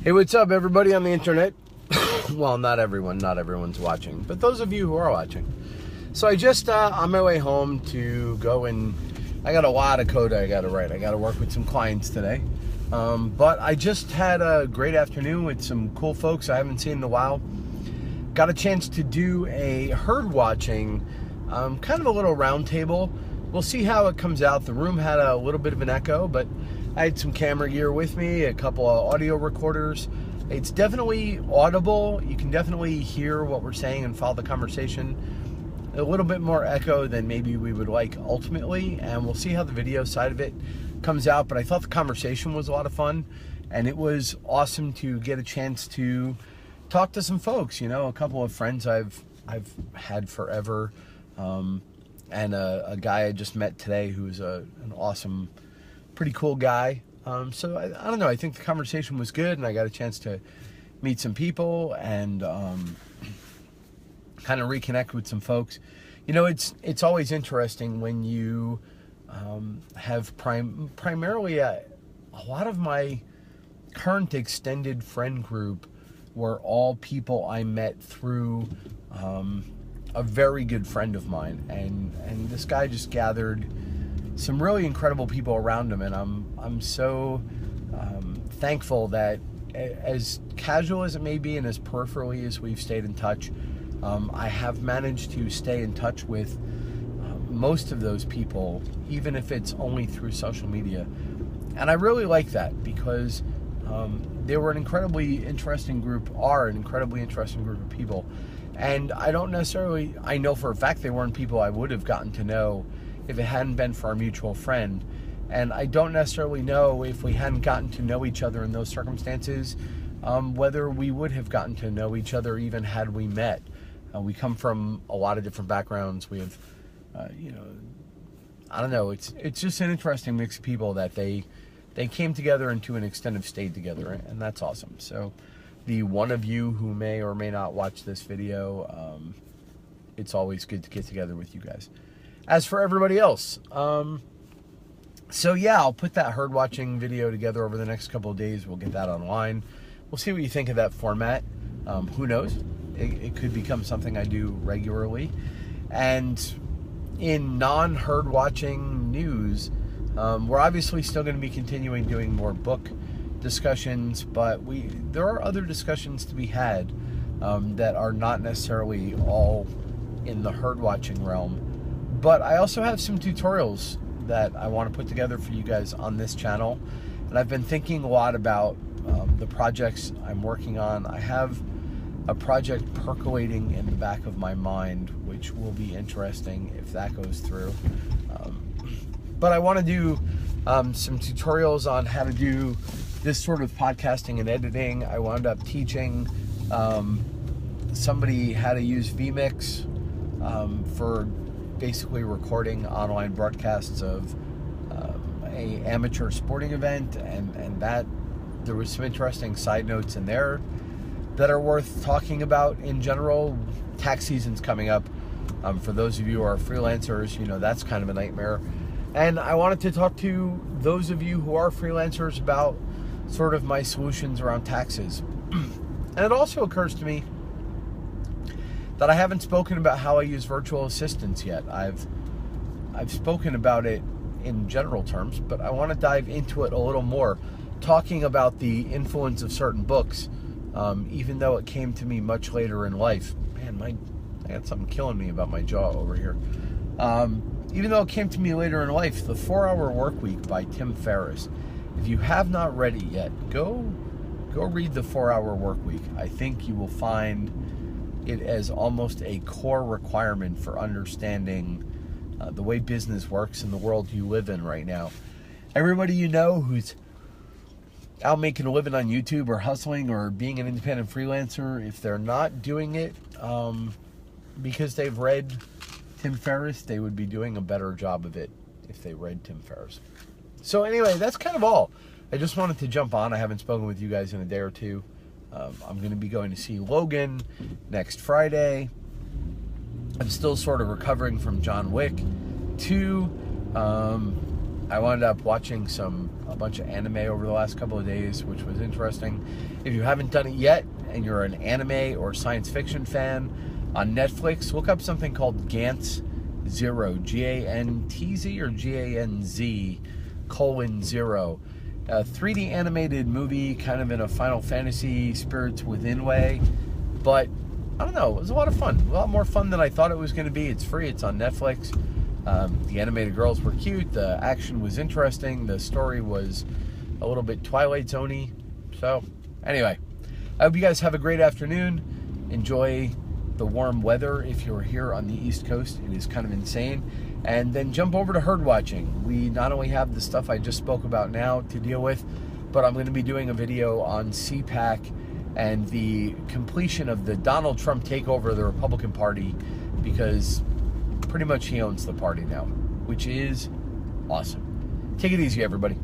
Hey, what's up, everybody on the internet? Well, not everyone's watching, but those of you who are watching. So I just, on my way home to go and, I got a lot of code I gotta write. I gotta work with some clients today. But I just had a great afternoon with some cool folks I haven't seen in a while. Got a chance to do a herd watching, kind of a little round table. We'll see how it comes out. The room had a little bit of an echo, but I had some camera gear with me, a couple of audio recorders. It's definitely audible. You can definitely hear what we're saying and follow the conversation. A little bit more echo than maybe we would like ultimately, and we'll see how the video side of it comes out. But I thought the conversation was a lot of fun, and it was awesome to get a chance to talk to some folks. You know, a couple of friends I've had forever, and a guy I just met today who's an awesome, pretty cool guy. So I don't know, I think the conversation was good, and I got a chance to meet some people and kind of reconnect with some folks. You know, it's always interesting when you have primarily a lot of my current extended friend group were all people I met through a very good friend of mine, and this guy just gathered some really incredible people around him, and I'm so thankful that, as casual as it may be and as peripherally as we've stayed in touch, I have managed to stay in touch with most of those people, even if it's only through social media. And I really like that because they were an incredibly interesting group, are an incredibly interesting group of people. And I know for a fact they weren't people I would have gotten to know if it hadn't been for our mutual friend. And I don't necessarily know if we hadn't gotten to know each other in those circumstances, whether we would have gotten to know each other even had we met. We come from a lot of different backgrounds. We have, you know, I don't know, it's just an interesting mix of people that they came together and to an extent have stayed together, and that's awesome. So the one of you who may or may not watch this video, it's always good to get together with you guys. As for everybody else, so yeah, I'll put that herd watching video together over the next couple of days. We'll get that online. We'll see what you think of that format. Who knows? It could become something I do regularly. And in non-herd watching news, we're obviously still going to be continuing doing more book discussions, but there are other discussions to be had that are not necessarily all in the herd watching realm. But I also have some tutorials that I want to put together for you guys on this channel. And I've been thinking a lot about the projects I'm working on. I have a project percolating in the back of my mind, which will be interesting if that goes through. But I want to do some tutorials on how to do this sort of podcasting and editing. I wound up teaching somebody how to use vMix for basically recording online broadcasts of a amateur sporting event, and that there was some interesting side notes in there that are worth talking about. In general, tax season's coming up. For those of you who are freelancers, you know, that's kind of a nightmare. And I wanted to talk to those of you who are freelancers about sort of my solutions around taxes. And it also occurs to me that I haven't spoken about how I use virtual assistants yet. I've spoken about it in general terms, but I want to dive into it a little more, talking about the influence of certain books, even though it came to me much later in life. Man, I got something killing me about my jaw over here. Even though it came to me later in life, The 4-Hour Workweek by Tim Ferriss. If you have not read it yet, go read The 4-Hour Workweek. I think you will find it as almost a core requirement for understanding the way business works in the world you live in right now. Everybody you know who's out making a living on YouTube or hustling or being an independent freelancer, if they're not doing it because they've read Tim Ferriss, they would be doing a better job of it if they read Tim Ferriss. So anyway, that's kind of all. I just wanted to jump on. I haven't spoken with you guys in a day or two. I'm going to be going to see Logan next Friday. I'm still sort of recovering from John Wick 2. I I wound up watching a bunch of anime over the last couple of days, which was interesting. If you haven't done it yet, and you're an anime or science fiction fan, on Netflix, look up something called Gantz Zero, G-A-N-T-Z or G-A-N-Z, :0. A 3D animated movie, kind of in a Final Fantasy Spirits Within way, but I don't know, it was a lot of fun. A lot more fun than I thought it was going to be. It's free, it's on Netflix. The animated girls were cute, the action was interesting, the story was a little bit Twilight Zone-y. So, anyway, I hope you guys have a great afternoon. Enjoy the warm weather if you're here on the East Coast. It is kind of insane. And then jump over to Herdwatching. We not only have the stuff I just spoke about now to deal with, but I'm going to be doing a video on CPAC and the completion of the Donald Trump takeover of the Republican Party, because pretty much he owns the party now, which is awesome. Take it easy, everybody.